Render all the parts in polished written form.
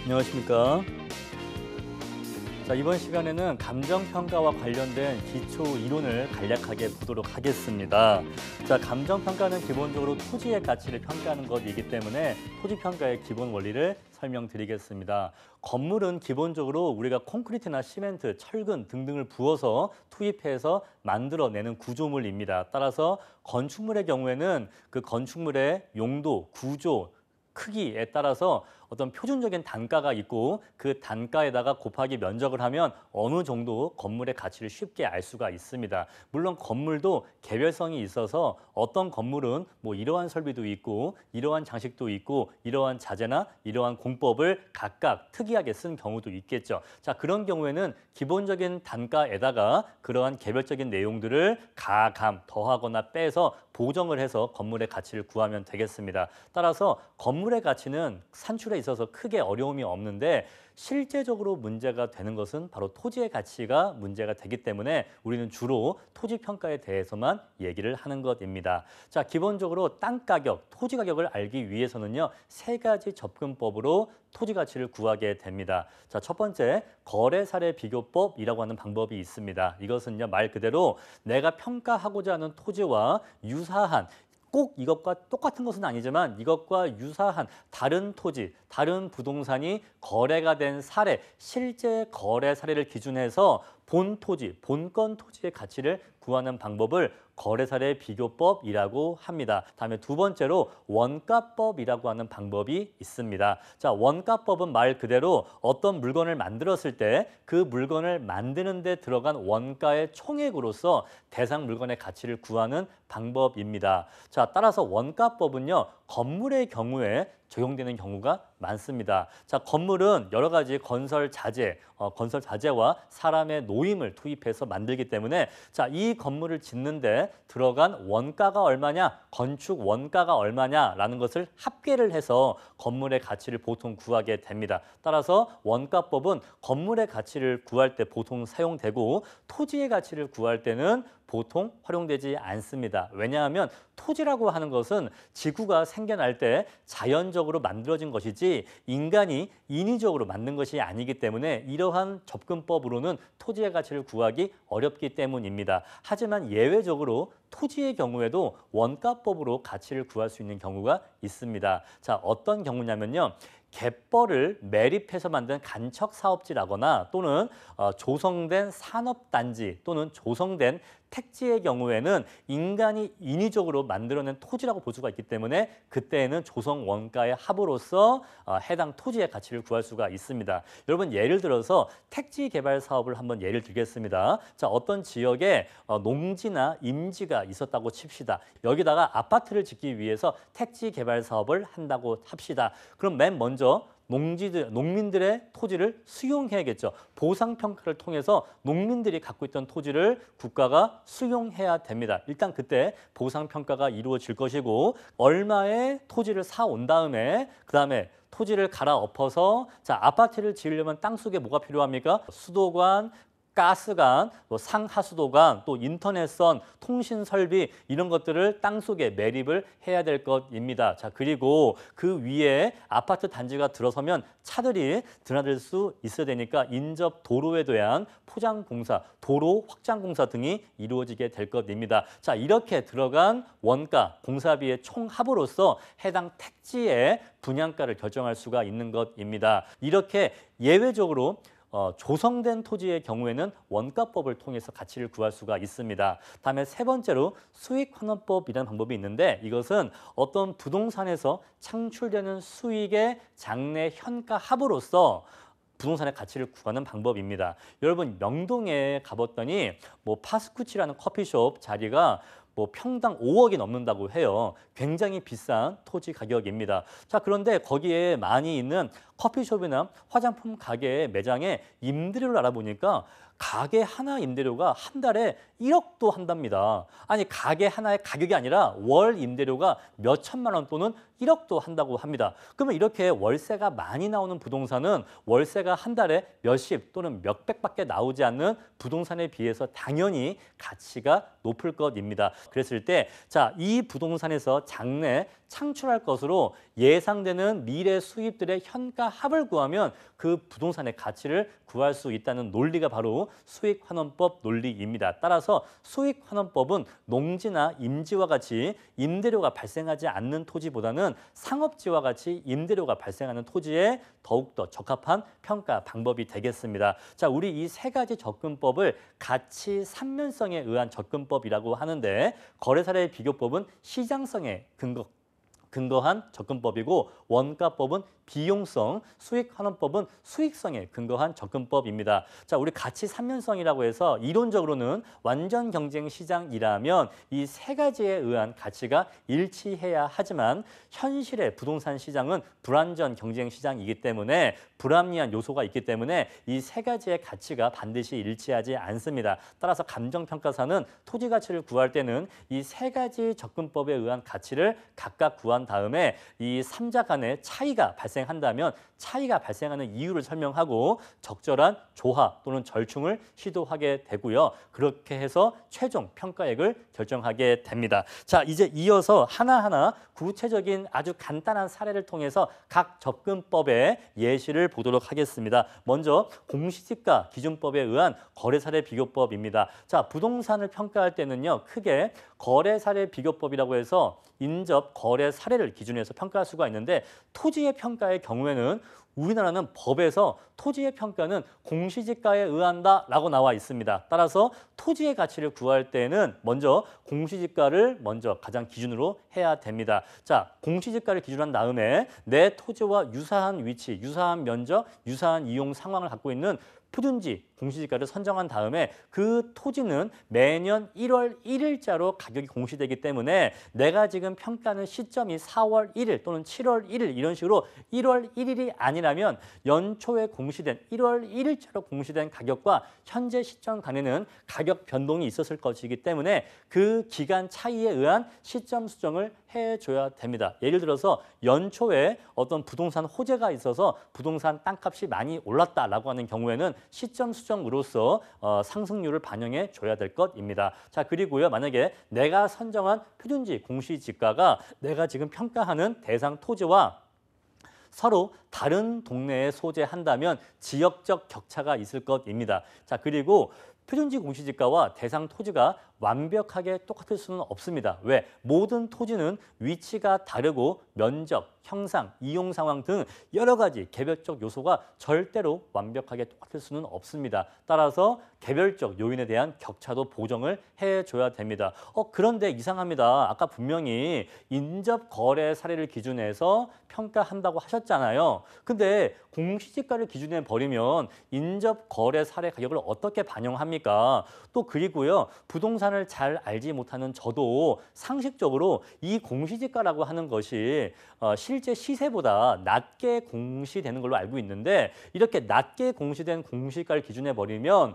안녕하십니까. 자, 이번 시간에는 감정평가와 관련된 기초 이론을 간략하게 보도록 하겠습니다. 자, 감정평가는 기본적으로 토지의 가치를 평가하는 것이기 때문에 토지평가의 기본 원리를 설명드리겠습니다. 건물은 기본적으로 우리가 콘크리트나 시멘트, 철근 등등을 부어서 투입해서 만들어내는 구조물입니다. 따라서 건축물의 경우에는 그 건축물의 용도, 구조, 크기에 따라서 어떤 표준적인 단가가 있고 그 단가에다가 곱하기 면적을 하면 어느 정도 건물의 가치를 쉽게 알 수가 있습니다. 물론 건물도 개별성이 있어서 어떤 건물은 뭐 이러한 설비도 있고 이러한 장식도 있고 이러한 자재나 이러한 공법을 각각 특이하게 쓴 경우도 있겠죠. 자, 그런 경우에는 기본적인 단가에다가 그러한 개별적인 내용들을 가감, 더하거나 빼서 보정을 해서 건물의 가치를 구하면 되겠습니다. 따라서 건물의 가치는 산출에 있어서 크게 어려움이 없는데 실제적으로 문제가 되는 것은 바로 토지의 가치가 문제가 되기 때문에 우리는 주로 토지 평가에 대해서만 얘기를 하는 것입니다. 자, 기본적으로 땅 가격, 토지 가격을 알기 위해서는요, 세 가지 접근법으로 토지 가치를 구하게 됩니다. 자, 첫 번째, 거래 사례 비교법이라고 하는 방법이 있습니다. 이것은요, 말 그대로 내가 평가하고자 하는 토지와 유사한 꼭 이것과 똑같은 것은 아니지만 이것과 유사한 다른 토지, 다른 부동산이 거래가 된 사례, 실제 거래 사례를 기준해서 본 토지, 본건 토지의 가치를 구하는 방법을 거래사례 비교법이라고 합니다. 다음에 두 번째로 원가법이라고 하는 방법이 있습니다. 자, 원가법은 말 그대로 어떤 물건을 만들었을 때 그 물건을 만드는 데 들어간 원가의 총액으로서 대상 물건의 가치를 구하는 방법입니다. 자, 따라서 원가법은요, 건물의 경우에 적용되는 경우가 많습니다. 자, 건물은 여러 가지 건설 자재와 사람의 노임을 투입해서 만들기 때문에 자, 이 건물을 짓는데 들어간 원가가 얼마냐, 건축 원가가 얼마냐라는 것을 합계를 해서 건물의 가치를 보통 구하게 됩니다. 따라서 원가법은 건물의 가치를 구할 때 보통 사용되고 토지의 가치를 구할 때는 보통 활용되지 않습니다. 왜냐하면 토지라고 하는 것은 지구가 생겨날 때 자연적으로 만들어진 것이지 인간이 인위적으로 만든 것이 아니기 때문에 이러한 접근법으로는 토지의 가치를 구하기 어렵기 때문입니다. 하지만 예외적으로 토지의 경우에도 원가법으로 가치를 구할 수 있는 경우가 있습니다. 자, 어떤 경우냐면요. 갯벌을 매립해서 만든 간척 사업지라거나 또는 조성된 산업단지 또는 조성된 택지의 경우에는 인간이 인위적으로 만들어낸 토지라고 볼 수가 있기 때문에 그때에는 조성 원가의 합으로서 해당 토지의 가치를 구할 수가 있습니다. 여러분, 예를 들어서 택지 개발 사업을 한번 예를 들겠습니다. 자, 어떤 지역에 농지나 임지가 있었다고 칩시다. 여기다가 아파트를 짓기 위해서 택지 개발 사업을 한다고 합시다. 그럼 맨 먼저 농민들의 토지를 수용해야겠죠. 보상평가를 통해서 농민들이 갖고 있던 토지를 국가가 수용해야 됩니다. 일단 그때 보상평가가 이루어질 것이고 얼마의 토지를 사온 다음에 그다음에 토지를 갈아엎어서 자, 아파트를 지으려면 땅속에 뭐가 필요합니까? 수도관, 가스관, 또 상하수도관, 또 인터넷선, 통신 설비 이런 것들을 땅속에 매립을 해야 될 것입니다. 자, 그리고 그 위에 아파트 단지가 들어서면 차들이 드나들 수 있어야 되니까 인접 도로에 대한 포장 공사, 도로 확장 공사 등이 이루어지게 될 것입니다. 자, 이렇게 들어간 원가, 공사비의 총합으로서 해당 택지의 분양가를 결정할 수가 있는 것입니다. 이렇게 예외적으로 조성된 토지의 경우에는 원가법을 통해서 가치를 구할 수가 있습니다. 다음에 세 번째로 수익환원법이라는 방법이 있는데 이것은 어떤 부동산에서 창출되는 수익의 장래 현가 합으로서 부동산의 가치를 구하는 방법입니다. 여러분, 명동에 가봤더니 뭐 파스쿠치라는 커피숍 자리가 뭐 평당 5억이 넘는다고 해요. 굉장히 비싼 토지 가격입니다. 자, 그런데 거기에 많이 있는 커피숍이나 화장품 가게의 매장에 임대료를 알아보니까 가게 하나 임대료가 한 달에 1억도 한답니다. 아니, 가게 하나의 가격이 아니라 월 임대료가 몇 천만 원 또는 1억도 한다고 합니다. 그러면 이렇게 월세가 많이 나오는 부동산은 월세가 한 달에 몇십 또는 몇백밖에 나오지 않는 부동산에 비해서 당연히 가치가 높을 것입니다. 그랬을 때, 자, 이 부동산에서 장래 창출할 것으로 예상되는 미래 수입들의 현가 합을 구하면 그 부동산의 가치를 구할 수 있다는 논리가 바로 수익환원법 논리입니다. 따라서 수익환원법은 농지나 임지와 같이 임대료가 발생하지 않는 토지보다는 상업지와 같이 임대료가 발생하는 토지에 더욱더 적합한 평가 방법이 되겠습니다. 자, 우리 이 세 가지 접근법을 가치 삼면성에 의한 접근법이라고 하는데 거래사례 비교법은 시장성에 근거한 접근법이고 원가법은 비용성, 수익환원법은 수익성에 근거한 접근법입니다. 자, 우리 가치 삼면성이라고 해서 이론적으로는 완전 경쟁 시장이라면 이 세 가지에 의한 가치가 일치해야 하지만 현실의 부동산 시장은 불완전 경쟁 시장이기 때문에 불합리한 요소가 있기 때문에 이 세 가지의 가치가 반드시 일치하지 않습니다. 따라서 감정평가사는 토지 가치를 구할 때는 이 세 가지 접근법에 의한 가치를 각각 구한 다음에 이 삼자 간의 차이가 발생한다면 차이가 발생하는 이유를 설명하고 적절한 조화 또는 절충을 시도하게 되고요. 그렇게 해서 최종 평가액을 결정하게 됩니다. 자, 이제 이어서 하나하나 구체적인 아주 간단한 사례를 통해서 각 접근법의 예시를 보도록 하겠습니다. 먼저 공시지가 기준법에 의한 거래사례 비교법입니다. 자, 부동산을 평가할 때는요, 크게 거래사례 비교법이라고 해서 인접 거래 사례를 기준으로 해서 평가할 수가 있는데 토지의 평가의 경우에는 우리나라는 법에서 토지의 평가는 공시지가에 의한다라고 나와 있습니다. 따라서 토지의 가치를 구할 때는 먼저 공시지가를 먼저 가장 기준으로 해야 됩니다. 자, 공시지가를 기준한 다음에 내 토지와 유사한 위치, 유사한 면적, 유사한 이용 상황을 갖고 있는 표준지 공시지가를 선정한 다음에 그 토지는 매년 1월 1일자로 가격이 공시되기 때문에 내가 지금 평가하는 시점이 4월 1일 또는 7월 1일 이런 식으로 1월 1일이 아니라면 연초에 공시된 1월 1일자로 공시된 가격과 현재 시점 간에는 가격 변동이 있었을 것이기 때문에 그 기간 차이에 의한 시점 수정을 해줘야 됩니다. 예를 들어서 연초에 어떤 부동산 호재가 있어서 부동산 땅값이 많이 올랐다라고 하는 경우에는 시점 수정으로서 상승률을 반영해 줘야 될 것입니다. 자, 그리고요, 만약에 내가 선정한 표준지 공시지가가 내가 지금 평가하는 대상 토지와 서로 다른 동네에 소재한다면 지역적 격차가 있을 것입니다. 자, 그리고 표준지 공시지가와 대상 토지가 완벽하게 똑같을 수는 없습니다. 왜? 모든 토지는 위치가 다르고 면적, 형상, 이용 상황 등 여러 가지 개별적 요소가 절대로 완벽하게 똑같을 수는 없습니다. 따라서 개별적 요인에 대한 격차도 보정을 해줘야 됩니다. 그런데 이상합니다. 아까 분명히 인접 거래 사례를 기준해서 평가한다고 하셨잖아요. 근데 공시지가를 기준에 버리면 인접 거래 사례 가격을 어떻게 반영합니까? 또 그리고요, 부동산을 잘 알지 못하는 저도 상식적으로 이 공시지가라고 하는 것이 실제 시세보다 낮게 공시되는 걸로 알고 있는데 이렇게 낮게 공시된 공시가를 기준에 버리면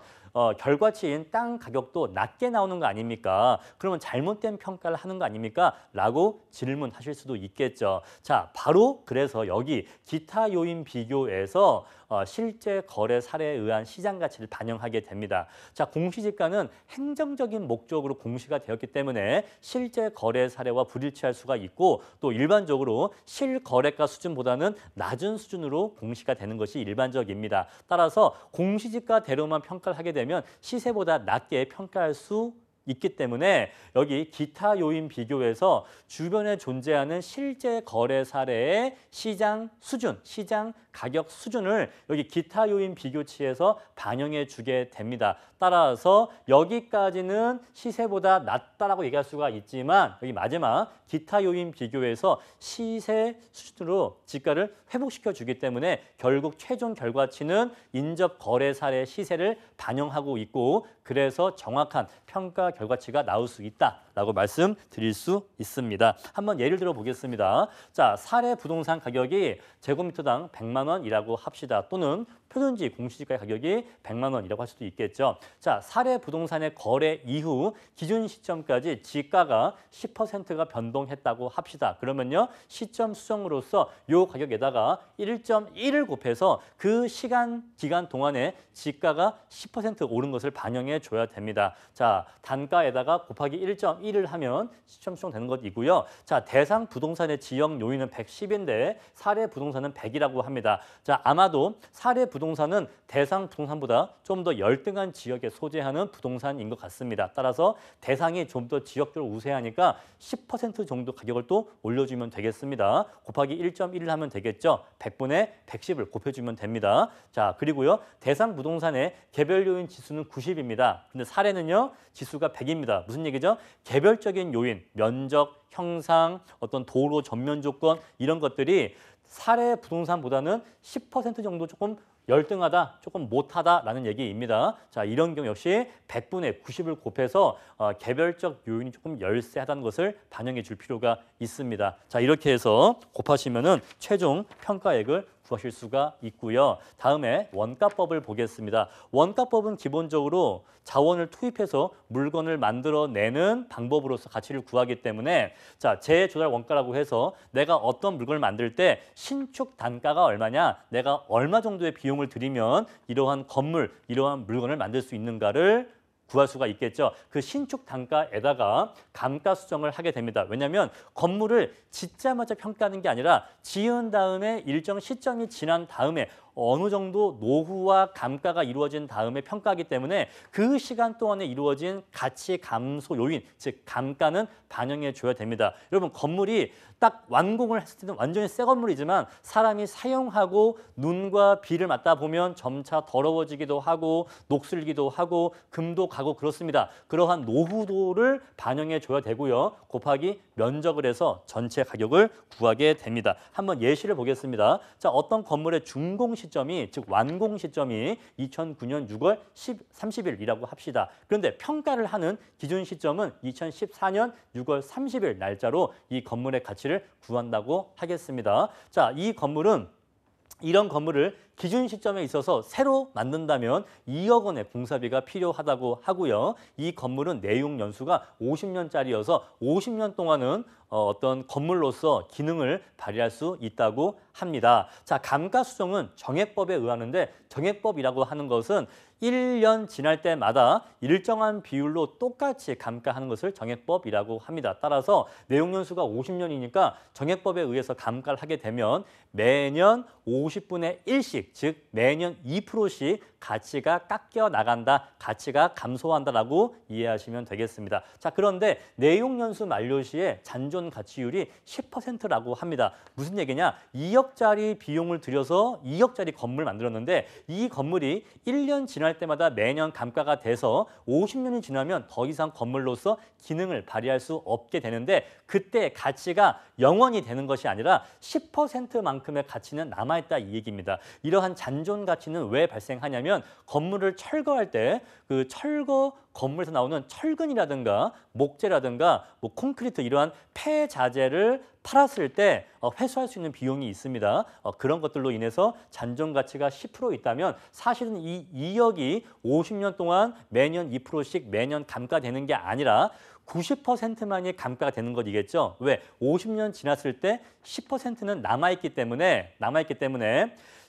결과치인 땅 가격도 낮게 나오는 거 아닙니까? 그러면 잘못된 평가를 하는 거 아닙니까? 라고 질문하실 수도 있겠죠. 자, 바로 그래서 여기 기타 요인 비교에서 실제 거래 사례에 의한 시장 가치를 반영하게 됩니다. 자, 공시지가는 행정적인 목적으로 공시가 되었기 때문에 실제 거래 사례와 불일치할 수가 있고 또 일반적으로 실거래가 수준보다는 낮은 수준으로 공시가 되는 것이 일반적입니다. 따라서 공시지가대로만 평가를 하게 되면 시세보다 낮게 평가할 수 있기 때문에 여기 기타 요인 비교에서 주변에 존재하는 실제 거래 사례의 시장 수준, 시장 가격 수준을 여기 기타 요인 비교치에서 반영해 주게 됩니다. 따라서 여기까지는 시세보다 낮다라고 얘기할 수가 있지만 여기 마지막 기타 요인 비교에서 시세 수준으로 지가를 회복시켜 주기 때문에 결국 최종 결과치는 인접 거래 사례 시세를 반영하고 있고 그래서 정확한 평가 결과치가 나올 수 있다라고 말씀드릴 수 있습니다. 한번 예를 들어 보겠습니다. 자, 사례 부동산 가격이 제곱미터당 100만 원이라고 합시다. 또는 표준지 공시지가 가격이 100만 원이라고 할 수도 있겠죠. 자, 사례 부동산의 거래 이후 기준 시점까지 지가가 10%가 변동했다고 합시다. 그러면요, 시점 수정으로서 이 가격에다가 1.1을 곱해서 그 기간 동안에 지가가 10% 오른 것을 반영해 줘야 됩니다. 자, 단 단가에다가 곱하기 1.1을 하면 시점 추정되는 것이고요. 자, 대상 부동산의 지역 요인은 110인데 사례 부동산은 100이라고 합니다. 자, 아마도 사례 부동산은 대상 부동산보다 좀 더 열등한 지역에 소재하는 부동산인 것 같습니다. 따라서 대상이 좀 더 지역적으로 우세하니까 10% 정도 가격을 또 올려주면 되겠습니다. 곱하기 1.1을 하면 되겠죠. 100분의 110을 곱해주면 됩니다. 자, 그리고요. 대상 부동산의 개별 요인 지수는 90입니다. 근데 사례는요. 지수가 100입니다. 무슨 얘기죠? 개별적인 요인, 면적, 형상, 어떤 도로 전면 조건 이런 것들이 사례 부동산보다는 10% 정도 조금 열등하다, 조금 못하다라는 얘기입니다. 자, 이런 경우 역시 100분의 90을 곱해서 개별적 요인이 조금 열세하다는 것을 반영해 줄 필요가 있습니다. 자, 이렇게 해서 곱하시면은 최종 평가액을 구하실 수가 있고요. 다음에 원가법을 보겠습니다. 원가법은 기본적으로 자원을 투입해서 물건을 만들어내는 방법으로서 가치를 구하기 때문에 자, 재조달 원가라고 해서 내가 어떤 물건을 만들 때 신축 단가가 얼마냐, 내가 얼마 정도의 비용을 들이면 이러한 건물, 이러한 물건을 만들 수 있는가를 구할 수가 있겠죠. 그 신축 단가에다가 감가 수정을 하게 됩니다. 왜냐하면 건물을 짓자마자 평가하는 게 아니라 지은 다음에 일정 시점이 지난 다음에 어느 정도 노후와 감가가 이루어진 다음에 평가하기 때문에 그 시간 동안에 이루어진 가치 감소 요인, 즉 감가는 반영해 줘야 됩니다. 여러분 건물이 딱 완공을 했을 때는 완전히 새 건물이지만 사람이 사용하고 눈과 비를 맞다 보면 점차 더러워지기도 하고 녹슬기도 하고 금도 가고 그렇습니다. 그러한 노후도를 반영해 줘야 되고요. 곱하기 면적을 해서 전체 가격을 구하게 됩니다. 한번 예시를 보겠습니다. 자, 어떤 건물의 준공 시점이 즉 완공 시점이 2009년 6월 30일이라고 합시다. 그런데 평가를 하는 기준 시점은 2014년 6월 30일 날짜로 이 건물의 가치를 구한다고 하겠습니다. 자, 이 건물은 이런 건물을 기준 시점에 있어서 새로 만든다면 2억 원의 공사비가 필요하다고 하고요. 이 건물은 내용 연수가 50년짜리여서 50년 동안은 어떤 건물로서 기능을 발휘할 수 있다고 합니다. 자, 감가 수정은 정액법에 의하는데 정액법이라고 하는 것은 1년 지날 때마다 일정한 비율로 똑같이 감가하는 것을 정액법이라고 합니다. 따라서 내용 연수가 50년이니까 정액법에 의해서 감가를 하게 되면 매년 50분의 1씩, 즉 매년 2%씩 가치가 깎여 나간다, 가치가 감소한다라고 이해하시면 되겠습니다. 자, 그런데 내용 연수 만료 시에 잔존 가치율이 10%라고 합니다. 무슨 얘기냐? 2억짜리 비용을 들여서 2억짜리 건물 만들었는데 이 건물이 1년 지날 때마다 매년 감가가 돼서 50년이 지나면 더 이상 건물로서 기능을 발휘할 수 없게 되는데 그때 가치가 영원히 되는 것이 아니라 10%만큼의 가치는 남아있다 이 얘기입니다. 이러한 잔존 가치는 왜 발생하냐면 건물을 철거할 때 그 철거 건물에서 나오는 철근이라든가 목재라든가 뭐 콘크리트 이러한 폐자재를 팔았을 때 회수할 수 있는 비용이 있습니다. 그런 것들로 인해서 잔존 가치가 10% 있다면 사실은 이 2억이 50년 동안 매년 2%씩 매년 감가되는 게 아니라 90%만이 감가가 되는 것이겠죠. 왜? 50년 지났을 때 10%는 남아있기 때문에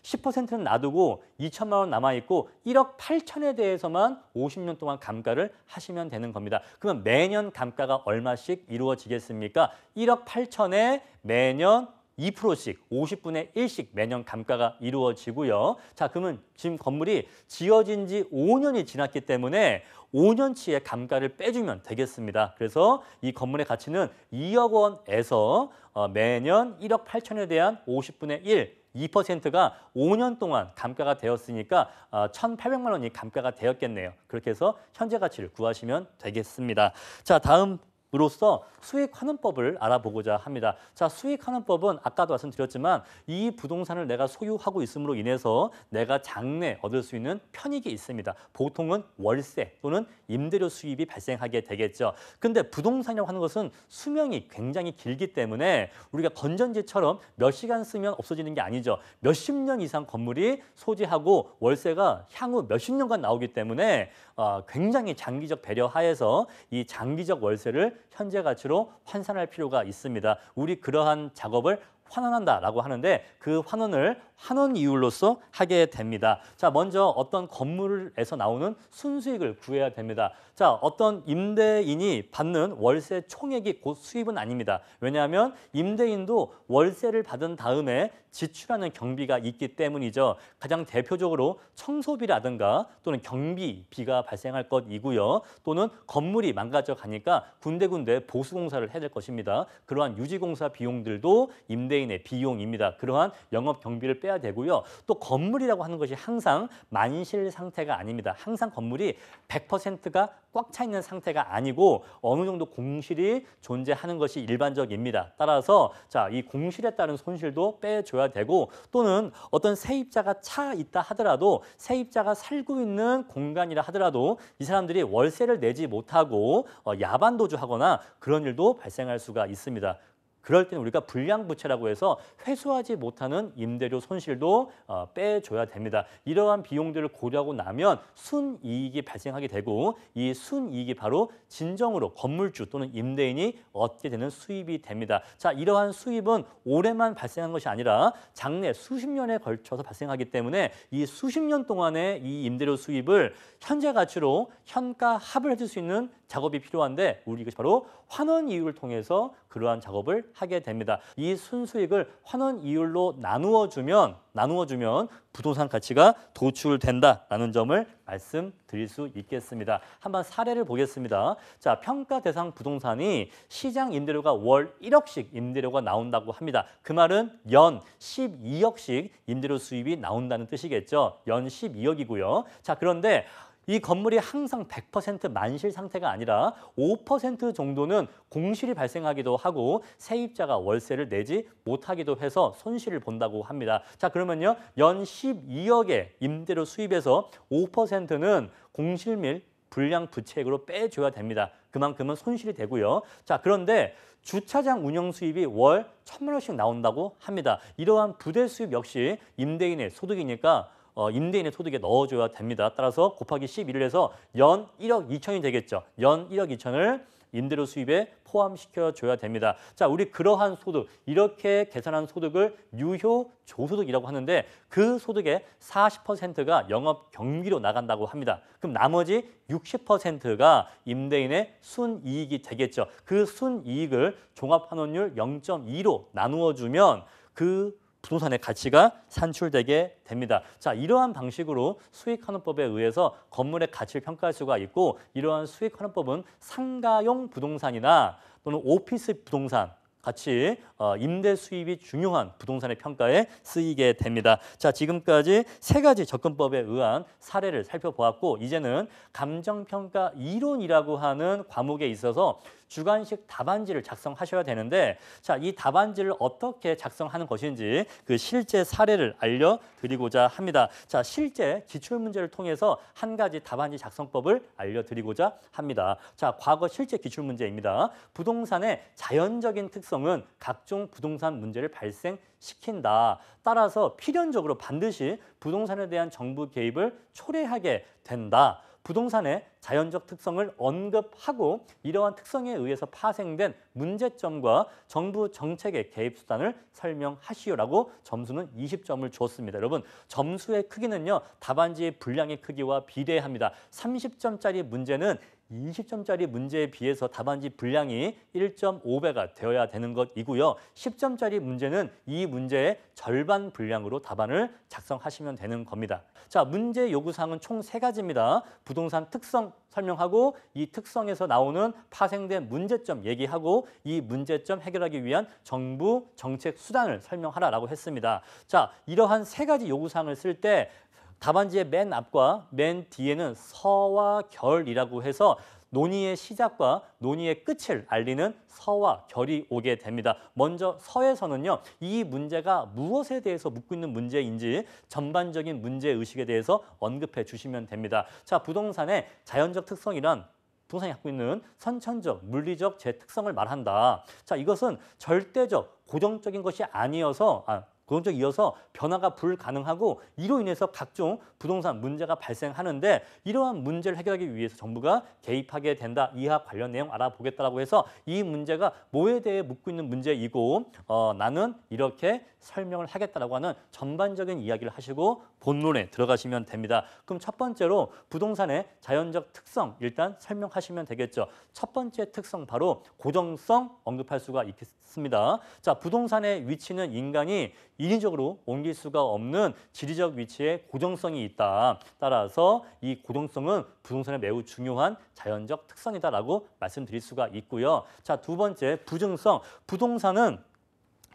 10%는 놔두고 2천만 원 남아있고 1억 8천에 대해서만 50년 동안 감가를 하시면 되는 겁니다. 그러면 매년 감가가 얼마씩 이루어지겠습니까? 1억 8천에 매년 2%씩 50분의 1씩 매년 감가가 이루어지고요. 자, 그러면 지금 건물이 지어진 지 5년이 지났기 때문에 5년치의 감가를 빼주면 되겠습니다. 그래서 이 건물의 가치는 2억 원에서 매년 1억 8천에 대한 50분의 1, 2%가 5년 동안 감가가 되었으니까 1,800만 원이 감가가 되었겠네요. 그렇게 해서 현재 가치를 구하시면 되겠습니다. 자, 다음으로써 수익환원법을 알아보고자 합니다. 자, 수익환원법은 아까도 말씀드렸지만 이 부동산을 내가 소유하고 있음으로 인해서 내가 장래 얻을 수 있는 편익이 있습니다. 보통은 월세 또는 임대료 수입이 발생하게 되겠죠. 근데 부동산이라고 하는 것은 수명이 굉장히 길기 때문에 우리가 건전지처럼 몇 시간 쓰면 없어지는 게 아니죠. 몇십 년 이상 건물이 소지하고 월세가 향후 몇십 년간 나오기 때문에 굉장히 장기적 배려하에서 이 장기적 월세를 현재 가치로 환산할 필요가 있습니다. 우리 그러한 작업을 환원한다라고 하는데 그 환원을 환원 이율로서 하게 됩니다. 자, 먼저 어떤 건물에서 나오는 순수익을 구해야 됩니다. 자, 어떤 임대인이 받는 월세 총액이 곧 수입은 아닙니다. 왜냐하면 임대인도 월세를 받은 다음에 지출하는 경비가 있기 때문이죠. 가장 대표적으로 청소비라든가 또는 경비비가 발생할 것이고요. 또는 건물이 망가져 가니까 군데군데 보수공사를 해야 될 것입니다. 그러한 유지공사 비용들도 임대인의 비용입니다. 그러한 영업 경비를 빼야 되고요. 또 건물이라고 하는 것이 항상 만실 상태가 아닙니다. 항상 건물이 100%가 꽉 차 있는 상태가 아니고 어느 정도 공실이 존재하는 것이 일반적입니다. 따라서 자, 이 공실에 따른 손실도 빼줘야 되고 또는 어떤 세입자가 차 있다 하더라도 세입자가 살고 있는 공간이라 하더라도 이 사람들이 월세를 내지 못하고 야반도주하거나 그런 일도 발생할 수가 있습니다. 그럴 때는 우리가 불량부채라고 해서 회수하지 못하는 임대료 손실도 빼줘야 됩니다. 이러한 비용들을 고려하고 나면 순이익이 발생하게 되고 이 순이익이 바로 진정으로 건물주 또는 임대인이 얻게 되는 수입이 됩니다. 자, 이러한 수입은 올해만 발생한 것이 아니라 장래 수십 년에 걸쳐서 발생하기 때문에 이 수십 년 동안의 이 임대료 수입을 현재 가치로 현가 합을 해줄 수 있는 작업이 필요한데 우리 이것이 바로 환원 이율을 통해서 그러한 작업을 하게 됩니다. 이 순수익을 환원 이율로 나누어 주면 부동산 가치가 도출된다라는 점을 말씀드릴 수 있겠습니다. 한번 사례를 보겠습니다. 자, 평가 대상 부동산이 시장 임대료가 월 1억씩 임대료가 나온다고 합니다. 그 말은 연 12억씩 임대료 수입이 나온다는 뜻이겠죠. 연 12억이고요. 자, 그런데 이 건물이 항상 100% 만실 상태가 아니라 5% 정도는 공실이 발생하기도 하고 세입자가 월세를 내지 못하기도 해서 손실을 본다고 합니다. 자, 그러면요. 연 12억의 임대료 수입에서 5%는 공실 및 불량 부채액으로 빼줘야 됩니다. 그만큼은 손실이 되고요. 자, 그런데 주차장 운영 수입이 월 1,000만 원씩 나온다고 합니다. 이러한 부대 수입 역시 임대인의 소득이니까 임대인의 소득에 넣어줘야 됩니다. 따라서 곱하기 11을 해서 연 1억 2천이 되겠죠. 연 1억 2천을 임대료 수입에 포함시켜줘야 됩니다. 자, 우리 그러한 소득, 이렇게 계산한 소득을 유효 조소득이라고 하는데 그 소득의 40%가 영업 경비로 나간다고 합니다. 그럼 나머지 60%가 임대인의 순이익이 되겠죠. 그 순이익을 종합환원율 0.2로 나누어 주면 그 부동산의 가치가 산출되게 됩니다. 자, 이러한 방식으로 수익환원법에 의해서 건물의 가치를 평가할 수가 있고 이러한 수익환원법은 상가용 부동산이나 또는 오피스 부동산 같이 임대 수입이 중요한 부동산의 평가에 쓰이게 됩니다. 자, 지금까지 세 가지 접근법에 의한 사례를 살펴보았고 이제는 감정평가 이론이라고 하는 과목에 있어서 주관식 답안지를 작성하셔야 되는데 자, 이 답안지를 어떻게 작성하는 것인지 그 실제 사례를 알려드리고자 합니다. 자, 실제 기출문제를 통해서 한 가지 답안지 작성법을 알려드리고자 합니다. 자, 과거 실제 기출문제입니다. 부동산의 자연적인 특성은 각종 부동산 문제를 발생시킨다. 따라서 필연적으로 반드시 부동산에 대한 정부 개입을 초래하게 된다. 부동산의 자연적 특성을 언급하고 이러한 특성에 의해서 파생된 문제점과 정부 정책의 개입 수단을 설명하시오라고 점수는 20점을 주었습니다. 여러분, 점수의 크기는요. 답안지의 분량의 크기와 비례합니다. 30점짜리 문제는 20점짜리 문제에 비해서 답안지 분량이 1.5배가 되어야 되는 것이고요. 10점짜리 문제는 이 문제의 절반 분량으로 답안을 작성하시면 되는 겁니다. 자, 문제 요구사항은 총 3가지입니다. 부동산 특성 설명하고 이 특성에서 나오는 파생된 문제점 얘기하고 이 문제점 해결하기 위한 정부 정책 수단을 설명하라라고 했습니다. 자, 이러한 3가지 요구사항을 쓸 때 답안지의 맨 앞과 맨 뒤에는 서와 결이라고 해서 논의의 시작과 논의의 끝을 알리는 서와 결이 오게 됩니다. 먼저 서에서는요. 이 문제가 무엇에 대해서 묻고 있는 문제인지 전반적인 문제의식에 대해서 언급해 주시면 됩니다. 자, 부동산의 자연적 특성이란 부동산이 갖고 있는 선천적, 물리적 제 특성을 말한다. 자, 이것은 절대적, 고정적인 것이 아니어서 그런 쪽 이어서 변화가 불가능하고 이로 인해서 각종 부동산 문제가 발생하는데 이러한 문제를 해결하기 위해서 정부가 개입하게 된다. 이하 관련 내용 알아보겠다라고 해서 이 문제가 뭐에 대해 묻고 있는 문제이고 나는 이렇게 설명을 하겠다라고 하는 전반적인 이야기를 하시고 본론에 들어가시면 됩니다. 그럼 첫 번째로 부동산의 자연적 특성 일단 설명하시면 되겠죠. 첫 번째 특성 바로 고정성 언급할 수가 있겠습니다. 자, 부동산의 위치는 인간이 인위적으로 옮길 수가 없는 지리적 위치에 고정성이 있다. 따라서 이 고정성은 부동산의 매우 중요한 자연적 특성이다라고 말씀드릴 수가 있고요. 자, 두 번째 부증성. 부동산은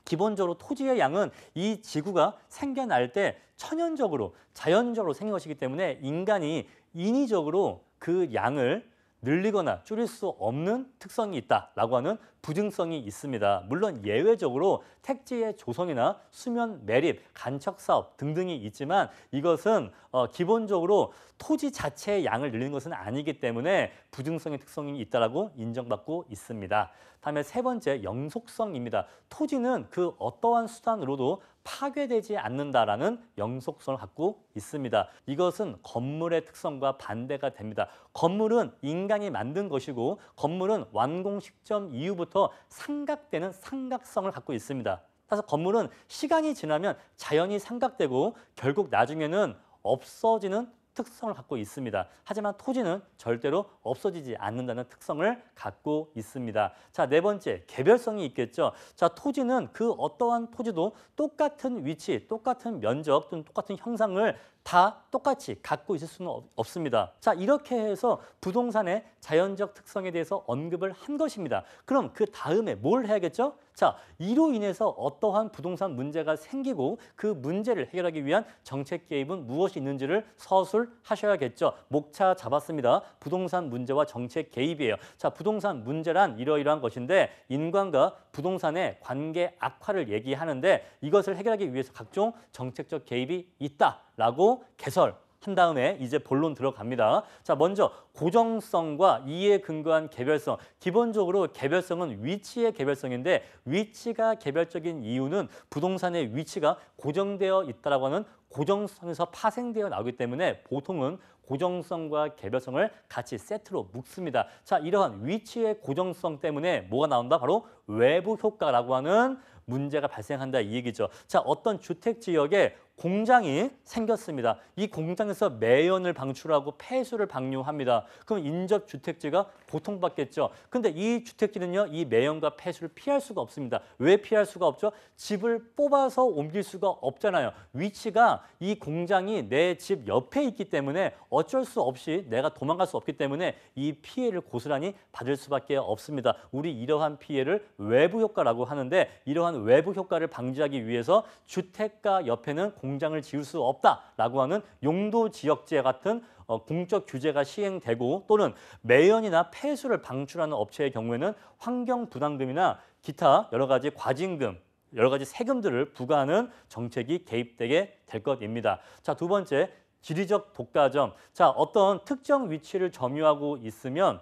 기본적으로 토지의 양은 이 지구가 생겨날 때 천연적으로 자연적으로 생긴 것이기 때문에 인간이 인위적으로 그 양을 늘리거나 줄일 수 없는 특성이 있다라고 하는 부증성이 있습니다. 물론 예외적으로 택지의 조성이나 수면 매립, 간척 사업 등등이 있지만 이것은 기본적으로 토지 자체의 양을 늘리는 것은 아니기 때문에 부증성의 특성이 있다라고 인정받고 있습니다. 다음에 세 번째 영속성입니다. 토지는 그 어떠한 수단으로도 파괴되지 않는다라는 영속성을 갖고 있습니다. 이것은 건물의 특성과 반대가 됩니다. 건물은 인간이 만든 것이고 건물은 완공 시점 이후부터 삼각되는 삼각성을 갖고 있습니다. 따라서 건물은 시간이 지나면 자연히 삼각되고 결국 나중에는 없어지는 특성을 갖고 있습니다. 하지만 토지는 절대로 없어지지 않는다는 특성을 갖고 있습니다. 자, 네 번째, 개별성이 있겠죠. 자, 토지는 그 어떠한 토지도 똑같은 위치, 똑같은 면적 또는 똑같은 형상을 다 똑같이 갖고 있을 수는 없습니다. 자, 이렇게 해서 부동산의 자연적 특성에 대해서 언급을 한 것입니다. 그럼 그 다음에 뭘 해야겠죠? 자, 이로 인해서 어떠한 부동산 문제가 생기고 그 문제를 해결하기 위한 정책 개입은 무엇이 있는지를 서술하셔야겠죠. 목차 잡았습니다. 부동산 문제와 정책 개입이에요. 자, 부동산 문제란 이러이러한 것인데 인간과 부동산의 관계 악화를 얘기하는데 이것을 해결하기 위해서 각종 정책적 개입이 있다라고 개설한 다음에 이제 본론 들어갑니다. 자, 먼저 고정성과 이에 근거한 개별성. 기본적으로 개별성은 위치의 개별성인데 위치가 개별적인 이유는 부동산의 위치가 고정되어 있다라고 하는 고정성에서 파생되어 나오기 때문에 보통은 고정성과 개별성을 같이 세트로 묶습니다. 자, 이러한 위치의 고정성 때문에 뭐가 나온다? 바로 외부 효과라고 하는 문제가 발생한다 이 얘기죠. 자, 어떤 주택 지역에 공장이 생겼습니다. 이 공장에서 매연을 방출하고 폐수를 방류합니다. 그럼 인접 주택지가 고통받겠죠. 근데 이 주택지는요, 이 매연과 폐수를 피할 수가 없습니다. 왜 피할 수가 없죠? 집을 뽑아서 옮길 수가 없잖아요. 위치가 이 공장이 내 집 옆에 있기 때문에 어쩔 수 없이 내가 도망갈 수 없기 때문에 이 피해를 고스란히 받을 수밖에 없습니다. 우리 이러한 피해를 외부 효과라고 하는데 이러한 외부 효과를 방지하기 위해서 주택가 옆에는 공장을 지을 수 없다라고 하는 용도지역제 같은 공적 규제가 시행되고 또는 매연이나 폐수를 방출하는 업체의 경우에는 환경부담금이나 기타 여러 가지 과징금, 여러 가지 세금들을 부과하는 정책이 개입되게 될 것입니다. 자, 두 번째, 지리적 독과점. 자, 어떤 특정 위치를 점유하고 있으면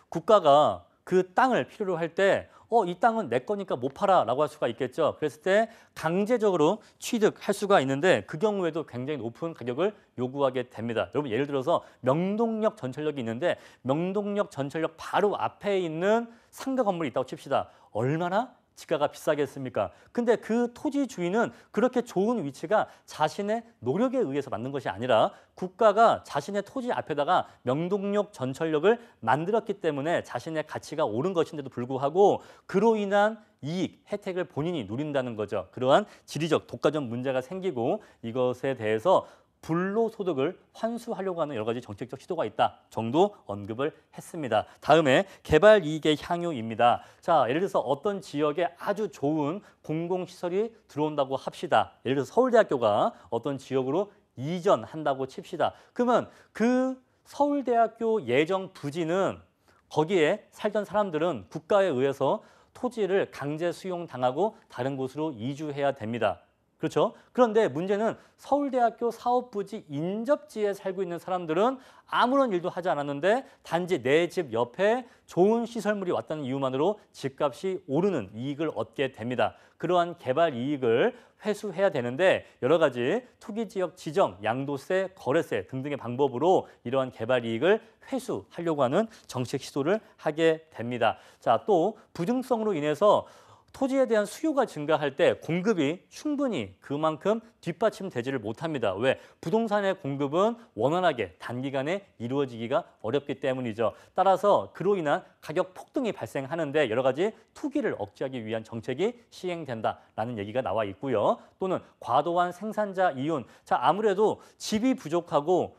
국가가 그 땅을 필요로 할 때 이 땅은 내 거니까 못 팔아라고 할 수가 있겠죠. 그랬을 때 강제적으로 취득할 수가 있는데 그 경우에도 굉장히 높은 가격을 요구하게 됩니다. 여러분 예를 들어서 명동역 전철역이 있는데 명동역 전철역 바로 앞에 있는 상가 건물이 있다고 칩시다. 얼마나 지가가 비싸겠습니까? 근데 그 토지 주인은 그렇게 좋은 위치가 자신의 노력에 의해서 만든 것이 아니라 국가가 자신의 토지 앞에다가 명동역 전철역을 만들었기 때문에 자신의 가치가 오른 것인데도 불구하고 그로 인한 이익, 혜택을 본인이 누린다는 거죠. 그러한 지리적 독과점 문제가 생기고 이것에 대해서 불로소득을 환수하려고 하는 여러 가지 정책적 시도가 있다 정도 언급을 했습니다. 다음에 개발 이익의 향유입니다. 자, 예를 들어서 어떤 지역에 아주 좋은 공공시설이 들어온다고 합시다. 예를 들어서 서울대학교가 어떤 지역으로 이전한다고 칩시다. 그러면 그 서울대학교 예정 부지는 거기에 살던 사람들은 국가에 의해서 토지를 강제 수용당하고 다른 곳으로 이주해야 됩니다. 그렇죠? 그런데 문제는 서울대학교 사업부지 인접지에 살고 있는 사람들은 아무런 일도 하지 않았는데 단지 내 집 옆에 좋은 시설물이 왔다는 이유만으로 집값이 오르는 이익을 얻게 됩니다. 그러한 개발 이익을 회수해야 되는데 여러 가지 투기지역 지정, 양도세, 거래세 등등의 방법으로 이러한 개발 이익을 회수하려고 하는 정책 시도를 하게 됩니다. 자, 또 부등성으로 인해서 토지에 대한 수요가 증가할 때 공급이 충분히 그만큼 뒷받침되지를 못합니다. 왜? 부동산의 공급은 원활하게 단기간에 이루어지기가 어렵기 때문이죠. 따라서 그로 인한 가격 폭등이 발생하는데 여러 가지 투기를 억제하기 위한 정책이 시행된다라는 얘기가 나와 있고요. 또는 과도한 생산자 이윤. 자, 아무래도 집이 부족하고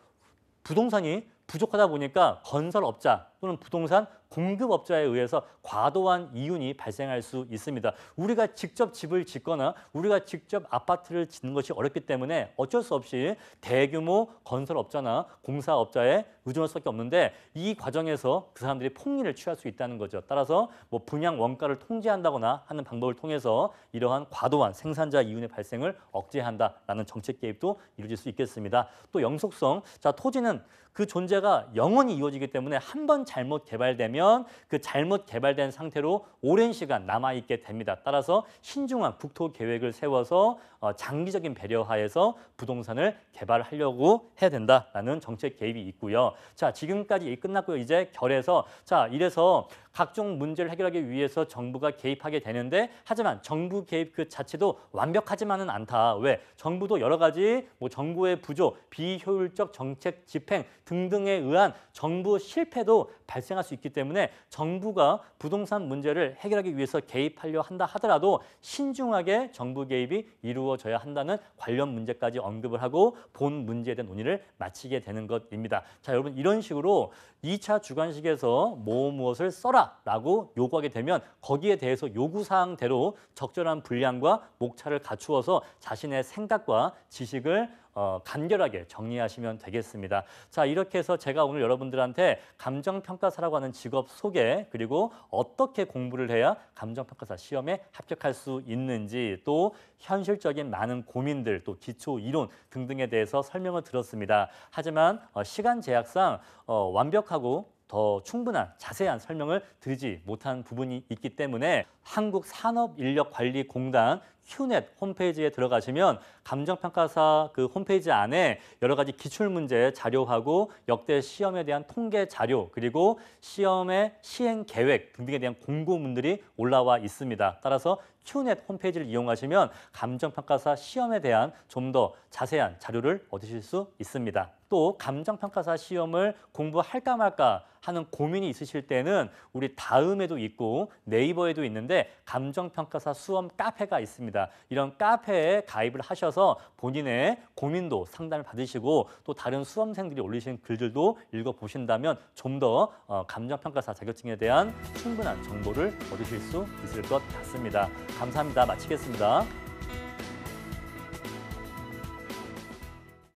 부동산이 부족하다 보니까 건설업자 또는 부동산 공급업자에 의해서 과도한 이윤이 발생할 수 있습니다. 우리가 직접 집을 짓거나 우리가 직접 아파트를 짓는 것이 어렵기 때문에 어쩔 수 없이 대규모 건설업자나 공사업자에 의존할 수밖에 없는데 이 과정에서 그 사람들이 폭리를 취할 수 있다는 거죠. 따라서 뭐 분양 원가를 통제한다거나 하는 방법을 통해서 이러한 과도한 생산자 이윤의 발생을 억제한다라는 정책 개입도 이루어질 수 있겠습니다. 또 영속성, 자 토지는 그 존재가 영원히 이루어지기 때문에 한 번 잘못 개발되면 그 잘못 개발된 상태로 오랜 시간 남아있게 됩니다. 따라서 신중한 국토 계획을 세워서 장기적인 배려하에서 부동산을 개발하려고 해야 된다라는 정책 개입이 있고요. 자, 지금까지 끝났고요. 이제 결에서 자, 이래서 각종 문제를 해결하기 위해서 정부가 개입하게 되는데 하지만 정부 개입 그 자체도 완벽하지만은 않다. 왜? 정부도 여러 가지 뭐 정부의 부조, 비효율적 정책 집행 등등에 의한 정부 실패도 발생할 수 있기 때문에 정부가 부동산 문제를 해결하기 위해서 개입하려 한다 하더라도 신중하게 정부 개입이 이루어져야 한다는 관련 문제까지 언급을 하고 본 문제에 대한 논의를 마치게 되는 것입니다. 자, 여러분 이런 식으로 2차 주관식에서 무엇을 써라라고 요구하게 되면 거기에 대해서 요구사항대로 적절한 분량과 목차를 갖추어서 자신의 생각과 지식을 간결하게 정리하시면 되겠습니다. 자, 이렇게 해서 제가 오늘 여러분들한테 감정평가사라고 하는 직업 소개 그리고 어떻게 공부를 해야 감정평가사 시험에 합격할 수 있는지 또 현실적인 많은 고민들 또 기초 이론 등등에 대해서 설명을 드렸습니다. 하지만 시간 제약상 완벽하고 더 충분한 자세한 설명을 드리지 못한 부분이 있기 때문에 한국산업인력관리공단 큐넷 홈페이지에 들어가시면 감정평가사 그 홈페이지 안에 여러 가지 기출문제 자료하고 역대 시험에 대한 통계 자료 그리고 시험의 시행 계획 등등에 대한 공고문들이 올라와 있습니다. 따라서 큐넷 홈페이지를 이용하시면 감정평가사 시험에 대한 좀 더 자세한 자료를 얻으실 수 있습니다. 또 감정평가사 시험을 공부할까 말까 하는 고민이 있으실 때는 우리 다음에도 있고 네이버에도 있는데 감정평가사 수험 카페가 있습니다. 이런 카페에 가입을 하셔서 본인의 고민도 상담을 받으시고 또 다른 수험생들이 올리신 글들도 읽어보신다면 좀 더 감정평가사 자격증에 대한 충분한 정보를 얻으실 수 있을 것 같습니다. 감사합니다. 마치겠습니다.